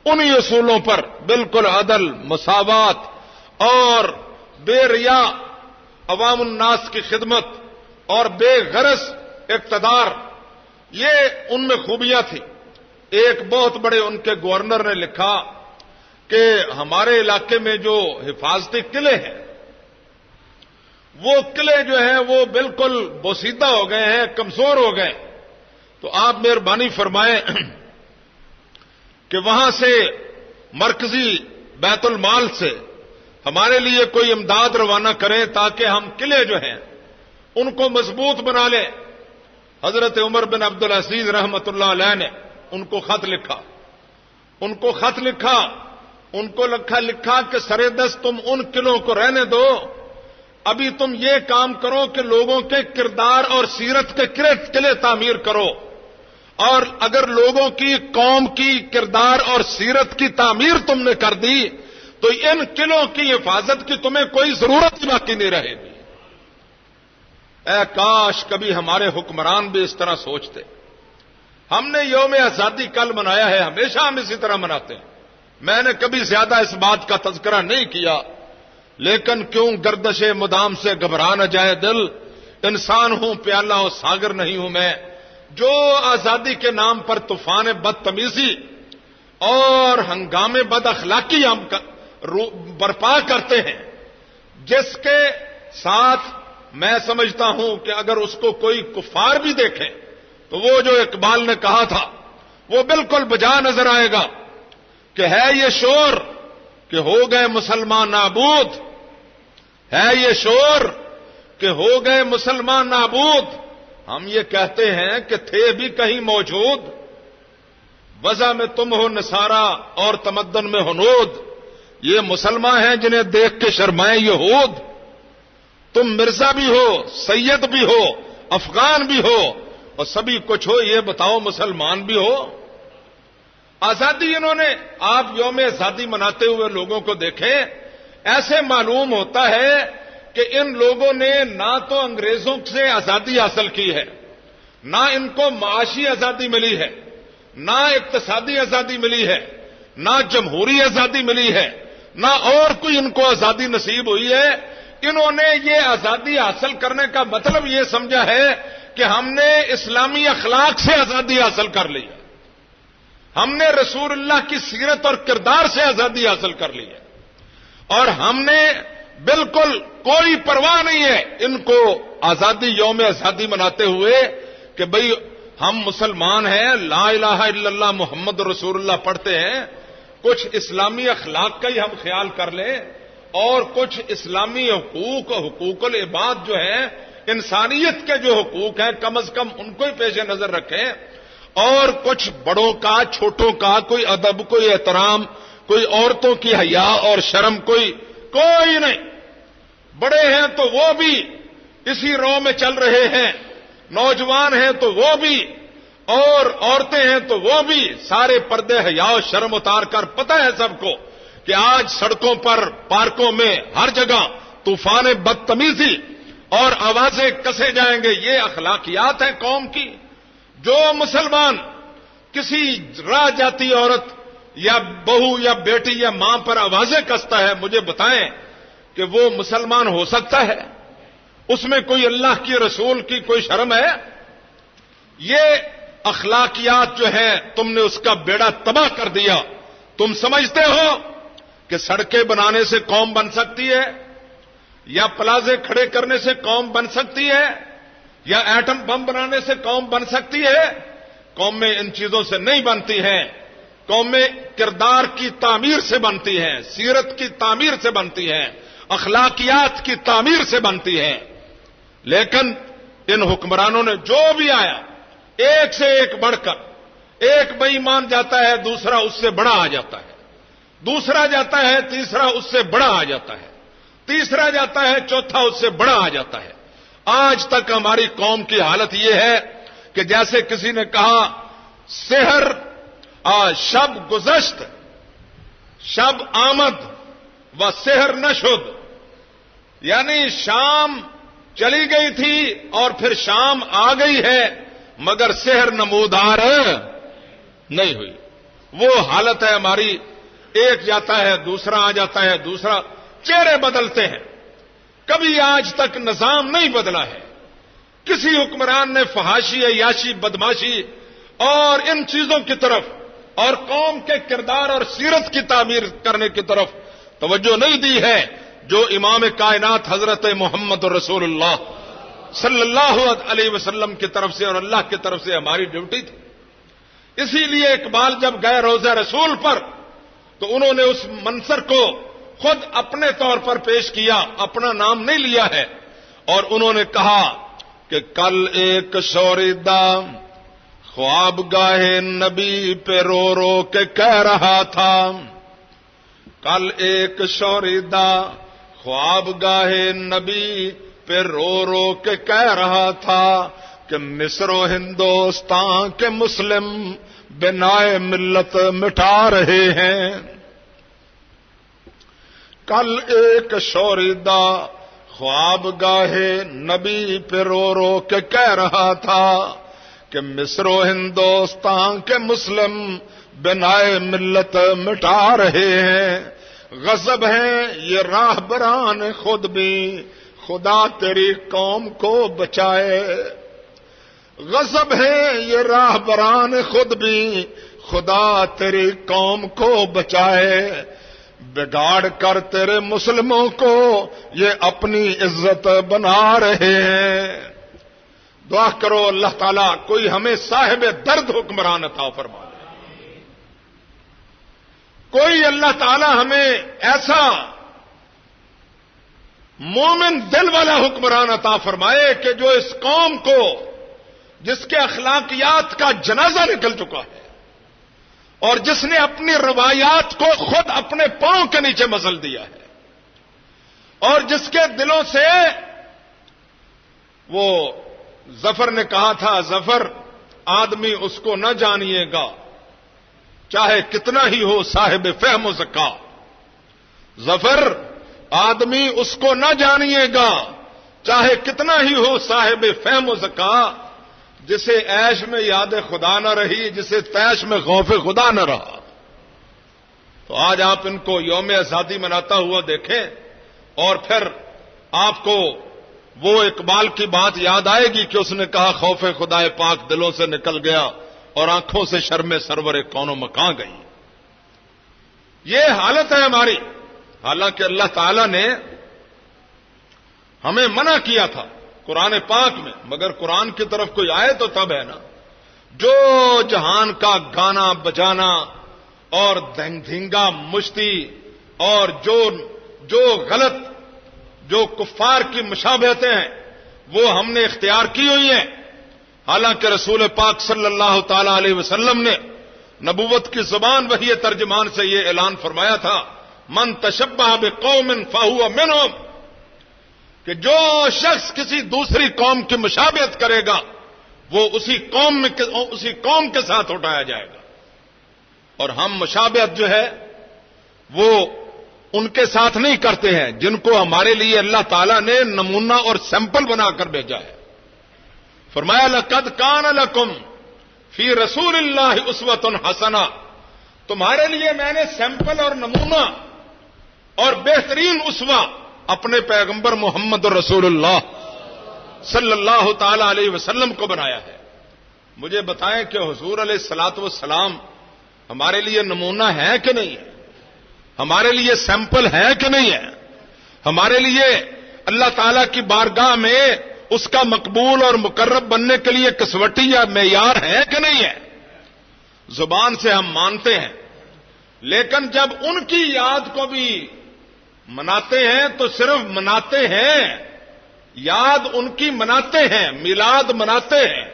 انہی اصولوں پر بالکل عدل، مساوات اور بے ریا عوام الناس کی خدمت اور بے غرض اقتدار، یہ ان میں خوبیاں تھیں۔ ایک بہت بڑے ان کے گورنر نے لکھا کہ ہمارے علاقے میں جو حفاظتی قلعے ہیں، وہ قلعے جو ہیں وہ بالکل بوسیدہ ہو گئے ہیں، کمزور ہو گئے، تو آپ مہربانی فرمائیں کہ وہاں سے مرکزی بیت المال سے ہمارے لیے کوئی امداد روانہ کریں تاکہ ہم قلعے جو ہیں ان کو مضبوط بنا لیں۔ حضرت عمر بن عبدالعزیز رحمۃ اللہ علیہ نے ان کو خط لکھا، ان کو لکھا کہ سرے دست تم ان قلعوں کو رہنے دو، ابھی تم یہ کام کرو کہ لوگوں کے کردار اور سیرت کے قلعے تعمیر کرو، اور اگر لوگوں کی قوم کی کردار اور سیرت کی تعمیر تم نے کر دی تو ان قلعوں کی حفاظت کی تمہیں کوئی ضرورت ہی باقی نہیں رہے گی۔ اے کاش کبھی ہمارے حکمران بھی اس طرح سوچتے۔ ہم نے یوم آزادی کل منایا ہے، ہمیشہ ہم اسی طرح مناتے ہیں، میں نے کبھی زیادہ اس بات کا تذکرہ نہیں کیا، لیکن کیوں گردش مدام سے گھبرا نہ جائے دل، انسان ہوں پیالہ و ساگر نہیں ہوں میں۔ جو آزادی کے نام پر طوفان بدتمیزی اور ہنگامے بد اخلاقی ہم برپا کرتے ہیں، جس کے ساتھ میں سمجھتا ہوں کہ اگر اس کو کوئی کفار بھی دیکھے تو وہ جو اقبال نے کہا تھا وہ بالکل بجا نظر آئے گا کہ ہے یہ شور کہ ہو گئے مسلمان نابود، ہے یہ شور کہ ہو گئے مسلمان نابود، ہم یہ کہتے ہیں کہ تھے بھی کہیں موجود، وضع میں تم ہو نصارہ اور تمدن میں ہنود، یہ مسلمان ہیں جنہیں دیکھ کے شرمائے یہود، تم مرزا بھی ہو، سید بھی ہو، افغان بھی ہو اور سبھی کچھ ہو، یہ بتاؤ مسلمان بھی ہو۔ آزادی انہوں نے، آپ یوم آزادی مناتے ہوئے لوگوں کو دیکھیں، ایسے معلوم ہوتا ہے کہ ان لوگوں نے نہ تو انگریزوں سے آزادی حاصل کی ہے، نہ ان کو معاشی آزادی ملی ہے، نہ اقتصادی آزادی ملی ہے، نہ جمہوری آزادی ملی ہے، نہ اور کوئی ان کو آزادی نصیب ہوئی ہے۔ انہوں نے یہ آزادی حاصل کرنے کا مطلب یہ سمجھا ہے کہ ہم نے اسلامی اخلاق سے آزادی حاصل کر لی ہے، ہم نے رسول اللہ کی سیرت اور کردار سے آزادی حاصل کر لی ہے، اور ہم نے بالکل کوئی پرواہ نہیں ہے ان کو آزادی یوم آزادی مناتے ہوئے کہ بھئی ہم مسلمان ہیں، لا الہ الا اللہ محمد رسول اللہ پڑھتے ہیں، کچھ اسلامی اخلاق کا ہی ہم خیال کر لیں اور کچھ اسلامی حقوق العباد جو ہیں، انسانیت کے جو حقوق ہیں کم از کم ان کو ہی پیش نظر رکھیں، اور کچھ بڑوں کا چھوٹوں کا کوئی ادب، کوئی احترام، کوئی عورتوں کی حیا اور شرم کوئی نہیں۔ بڑے ہیں تو وہ بھی اسی رو میں چل رہے ہیں، نوجوان ہیں تو وہ بھی، اور عورتیں ہیں تو وہ بھی، سارے پردے حیا و شرم اتار کر پتہ ہے سب کو کہ آج سڑکوں پر، پارکوں میں، ہر جگہ طوفان بدتمیزی اور آوازیں کسے جائیں گے۔ یہ اخلاقیات ہیں قوم کی۔ جو مسلمان کسی راہ جاتی عورت یا بہو یا بیٹی یا ماں پر آوازیں کستا ہے، مجھے بتائیں کہ وہ مسلمان ہو سکتا ہے؟ اس میں کوئی اللہ کی رسول کی کوئی شرم ہے؟ یہ اخلاقیات جو ہیں تم نے اس کا بیڑا تباہ کر دیا۔ تم سمجھتے ہو کہ سڑکیں بنانے سے قوم بن سکتی ہے، یا پلازے کھڑے کرنے سے قوم بن سکتی ہے، یا ایٹم بم بنانے سے قوم بن سکتی ہے؟ قومیں ان چیزوں سے نہیں بنتی ہیں، قومیں کردار کی تعمیر سے بنتی ہیں، سیرت کی تعمیر سے بنتی ہیں، اخلاقیات کی تعمیر سے بنتی ہیں۔ لیکن ان حکمرانوں نے جو بھی آیا، ایک سے ایک بڑھ کر، ایک بے ایمان جاتا ہے دوسرا اس سے بڑا آ جاتا ہے، دوسرا جاتا ہے تیسرا اس سے بڑا آ جاتا ہے، تیسرا جاتا ہے چوتھا اس سے بڑا آ جاتا ہے۔ آج تک ہماری قوم کی حالت یہ ہے کہ جیسے کسی نے کہا سحر شب گزشت شب آمد و سحر نشد، یعنی شام چلی گئی تھی اور پھر شام آ گئی ہے مگر سحر نمودار نہیں ہوئی۔ وہ حالت ہے ہماری، ایک جاتا ہے دوسرا آ جاتا ہے، دوسرا، چہرے بدلتے ہیں، کبھی آج تک نظام نہیں بدلا ہے۔ کسی حکمران نے فحاشی، عیاشی، بدماشی اور ان چیزوں کی طرف اور قوم کے کردار اور سیرت کی تعمیر کرنے کی طرف توجہ نہیں دی ہے جو امام کائنات حضرت محمد رسول اللہ صلی اللہ علیہ وسلم کی طرف سے اور اللہ کی طرف سے ہماری ڈیوٹی تھی۔ اسی لیے اقبال جب گئے روضہ رسول پر تو انہوں نے اس منظر کو خود اپنے طور پر پیش کیا، اپنا نام نہیں لیا ہے، اور انہوں نے کہا کہ کل ایک شوریدہ خواب گاہے نبی پہ رو رو کے کہہ رہا تھا، کل ایک شوریدہ خواب گاہے نبی پہ رو رو کے کہہ رہا تھا کہ مصر و ہندوستان کے مسلم بنائے ملت مٹا رہے ہیں۔ کل ایک شوریدہ خواب گاہے نبی پہ رو رو کے کہہ رہا تھا کہ مصر و ہندوستان کے مسلم بنائے ملت مٹا رہے ہیں۔ غضب ہیں یہ راہبران خود بھی، خدا تیری قوم کو بچائے۔ غضب ہے یہ راہبران خود بھی، خدا تیری قوم کو بچائے۔ بگاڑ کر تیرے مسلموں کو یہ اپنی عزت بنا رہے ہیں۔ دعا کرو اللہ تعالیٰ کوئی ہمیں صاحب درد حکمران عطا فرما دے، کوئی اللہ تعالیٰ ہمیں ایسا مومن دل والا حکمران عطا فرمائے کہ جو اس قوم کو، جس کے اخلاقیات کا جنازہ نکل چکا ہے اور جس نے اپنی روایات کو خود اپنے پاؤں کے نیچے مزل دیا ہے، اور جس کے دلوں سے وہ ظفر نے کہا تھا، ظفر آدمی اس کو نہ جانیے گا چاہے کتنا ہی ہو صاحب فہم و ذکا، ظفر آدمی اس کو نہ جانیے گا چاہے کتنا ہی ہو صاحب فہم و ذکا، جسے عیش میں یاد خدا نہ رہی، جسے تیش میں خوف خدا نہ رہا۔ تو آج آپ ان کو یوم آزادی مناتا ہوا دیکھیں اور پھر آپ کو وہ اقبال کی بات یاد آئے گی کہ اس نے کہا خوف خدا پاک دلوں سے نکل گیا اور آنکھوں سے شرم سرور کون و مکان گئی۔ یہ حالت ہے ہماری، حالانکہ اللہ تعالی نے ہمیں منع کیا تھا قرآن پاک میں، مگر قرآن کی طرف کوئی آئے تو تب ہے نا۔ جو جہان کا گانا بجانا اور دھنگا مشتی اور جو غلط، جو کفار کی مشابہتیں ہیں وہ ہم نے اختیار کی ہوئی ہیں، حالانکہ رسول پاک صلی اللہ تعالی علیہ وسلم نے نبوت کی زبان وحی ترجمان سے یہ اعلان فرمایا تھا، من تشبہ بقوم فہو منہم، کہ جو شخص کسی دوسری قوم کی مشابہت کرے گا وہ اسی قوم کے ساتھ اٹھایا جائے گا۔ اور ہم مشابہت جو ہے وہ ان کے ساتھ نہیں کرتے ہیں جن کو ہمارے لیے اللہ تعالیٰ نے نمونہ اور سیمپل بنا کر بھیجا ہے۔ فرمایا لقد کان لکم فی رسول اللہ اسوۃ حسنہ، تمہارے لیے میں نے سیمپل اور نمونہ اور بہترین اسوہ اپنے پیغمبر محمد رسول اللہ صلی اللہ تعالی علیہ وسلم کو بنایا ہے۔ مجھے بتائیں کہ حضور علیہ الصلوۃ والسلام ہمارے لیے نمونہ ہے کہ نہیں ہے؟ ہمارے لیے سیمپل ہے کہ نہیں ہے؟ ہمارے لیے اللہ تعالی کی بارگاہ میں اس کا مقبول اور مقرب بننے کے لیے کسوٹی یا معیار ہے کہ نہیں ہے؟ زبان سے ہم مانتے ہیں، لیکن جب ان کی یاد کو بھی مناتے ہیں تو صرف مناتے ہیں، یاد ان کی مناتے ہیں، میلاد مناتے ہیں،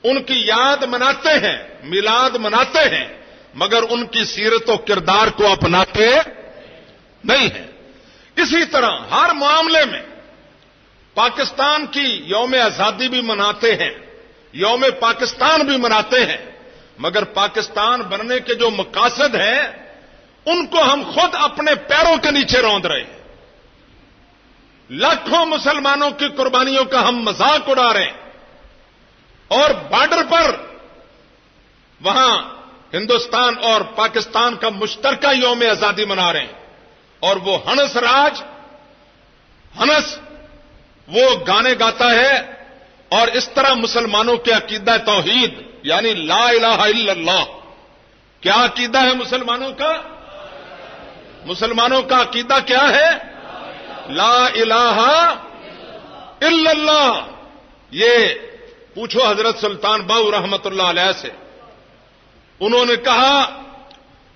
ان کی یاد مناتے ہیں، میلاد مناتے ہیں، مگر ان کی سیرت و کردار کو اپناتے نہیں ہیں۔ اسی طرح ہر معاملے میں پاکستان کی یوم آزادی بھی مناتے ہیں، یوم پاکستان بھی مناتے ہیں، مگر پاکستان بننے کے جو مقاصد ہیں ان کو ہم خود اپنے پیروں کے نیچے روند رہے ہیں۔ لاکھوں مسلمانوں کی قربانیوں کا ہم مذاق اڑا رہے ہیں، اور بارڈر پر وہاں ہندوستان اور پاکستان کا مشترکہ یوم آزادی منا رہے ہیں، اور وہ ہنس راج ہنس وہ گانے گاتا ہے اور اس طرح مسلمانوں کے عقیدہ توحید یعنی لا الہ الا اللہ. کیا عقیدہ ہے مسلمانوں کا؟ مسلمانوں کا عقیدہ کیا ہے؟ لا الہ الا اللہ. یہ پوچھو حضرت سلطان باؤ رحمت اللہ علیہ سے، انہوں نے کہا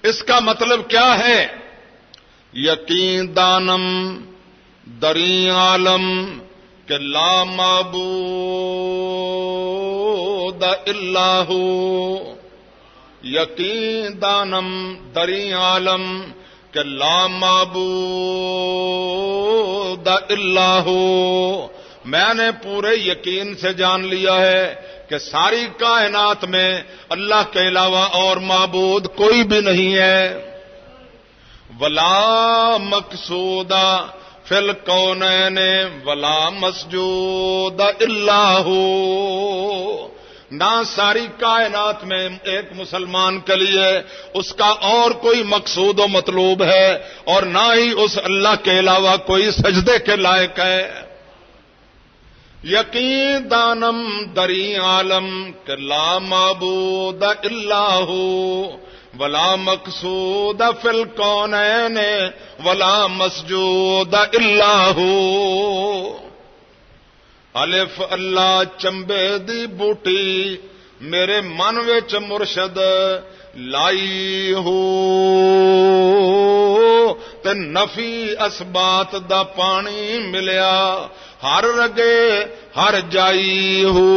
اس کا مطلب کیا ہے؟ یقین دانم دری عالم کہ لا معبود الا ہو. یقین دانم دری عالم کہ لا معبود الا ہو. میں نے پورے یقین سے جان لیا ہے کہ ساری کائنات میں اللہ کے علاوہ اور معبود کوئی بھی نہیں ہے. ولا مقصودہ فی الکونین ولا مسجود الا ہو. نہ ساری کائنات میں ایک مسلمان کے لیے اس کا اور کوئی مقصود و مطلوب ہے، اور نہ ہی اس اللہ کے علاوہ کوئی سجدے کے لائق ہے. یقین دانم دری عالم کہ لا معبود الا ہو ولا مقصود فی الکونین ولا مسجود الا ہو. الف اللہ چمبے دی بوٹی میرے من وچ مرشد لائی ہو تے نفی اسبات دا پانی ملیا ہر رگے ہر جائی ہو.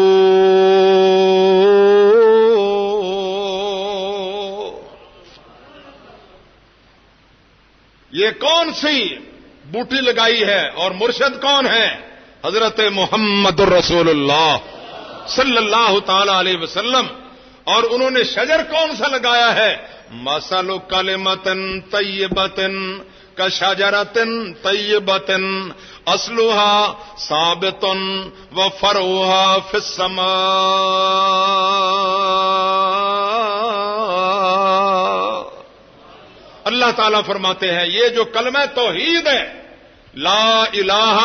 یہ کون سی بوٹی لگائی ہے اور مرشد کون ہے؟ حضرت محمد الرسول اللہ صلی اللہ تعالی علیہ وسلم. اور انہوں نے شجر کون سا لگایا ہے؟ مثل کلمۃ طیبۃ کشجرۃ طیبۃ اصلها ثابت وفرعها فی السماء. اللہ تعالیٰ فرماتے ہیں یہ جو کلمہ توحید ہے لا الہ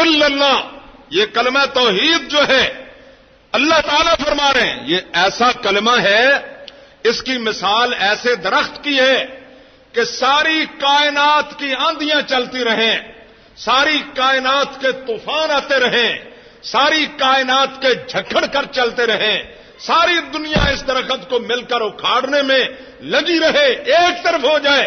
الا اللہ، یہ کلمہ توحید جو ہے اللہ تعالیٰ فرما رہے ہیں یہ ایسا کلمہ ہے، اس کی مثال ایسے درخت کی ہے کہ ساری کائنات کی آندیاں چلتی رہیں، ساری کائنات کے طوفان آتے رہیں، ساری کائنات کے جھکڑ کر چلتے رہیں، ساری دنیا اس درخت کو مل کر اکھاڑنے میں لگی رہے، ایک طرف ہو جائے،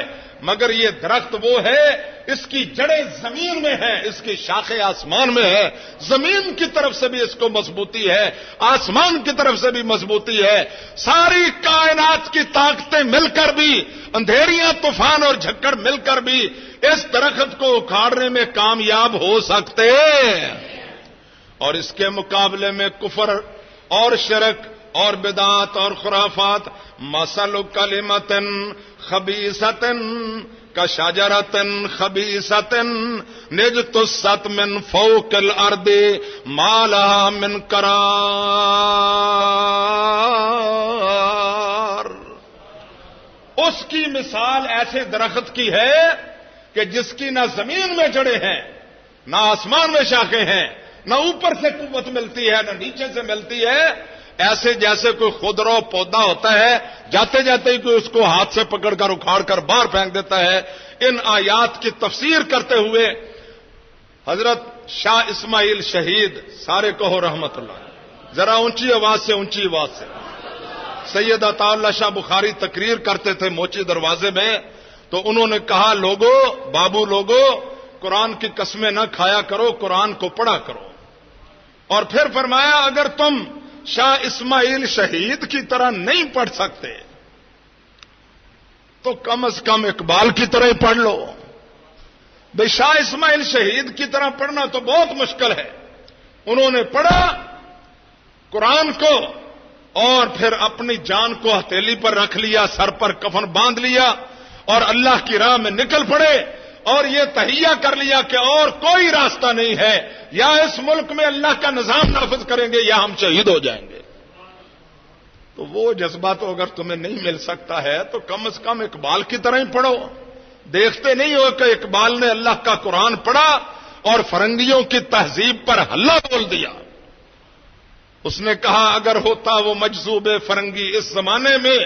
مگر یہ درخت وہ ہے اس کی جڑیں زمین میں ہیں، اس کی شاخیں آسمان میں ہے. زمین کی طرف سے بھی اس کو مضبوطی ہے، آسمان کی طرف سے بھی مضبوطی ہے. ساری کائنات کی طاقتیں مل کر بھی، اندھیریاں طوفان اور جھکڑ مل کر بھی اس درخت کو اکھاڑنے میں کامیاب ہو سکتے. اور اس کے مقابلے میں کفر اور شرک اور بدعات اور خرافات. مثل کلمۃ خبیثۃ کشجرۃ خبیثۃ نجتثت من فوق الارض ما لها من قرار. اس کی مثال ایسے درخت کی ہے کہ جس کی نہ زمین میں جڑیں ہیں، نہ آسمان میں شاخیں ہیں، نہ اوپر سے قوت ملتی ہے، نہ نیچے سے ملتی ہے. ایسے جیسے کوئی خودرو پودا ہوتا ہے، جاتے جاتے ہی کوئی اس کو ہاتھ سے پکڑ کر اکھاڑ کر باہر پھینک دیتا ہے. ان آیات کی تفسیر کرتے ہوئے حضرت شاہ اسماعیل شہید، سارے کہو رحمت اللہ، ذرا اونچی آواز سے اونچی آواز سے. سید عطا اللہ شاہ بخاری تقریر کرتے تھے موچی دروازے میں، تو انہوں نے کہا لوگو، بابو لوگو، قرآن کی قسمیں نہ کھایا کرو، قرآن کو پڑھا کرو. اور پھر فرمایا اگر تم شاہ اسماعیل شہید کی طرح نہیں پڑھ سکتے تو کم از کم اقبال کی طرح ہی پڑھ لو. بھئی شاہ اسماعیل شہید کی طرح پڑھنا تو بہت مشکل ہے. انہوں نے پڑھا قرآن کو اور پھر اپنی جان کو ہتھیلی پر رکھ لیا، سر پر کفن باندھ لیا اور اللہ کی راہ میں نکل پڑے اور یہ تہیہ کر لیا کہ اور کوئی راستہ نہیں ہے، یا اس ملک میں اللہ کا نظام نافذ کریں گے یا ہم شہید ہو جائیں گے. تو وہ جذبہ تو اگر تمہیں نہیں مل سکتا ہے تو کم از کم اقبال کی طرح ہی پڑھو. دیکھتے نہیں ہو کہ اقبال نے اللہ کا قرآن پڑھا اور فرنگیوں کی تہذیب پر ہلہ بول دیا. اس نے کہا اگر ہوتا وہ مجذوب فرنگی اس زمانے میں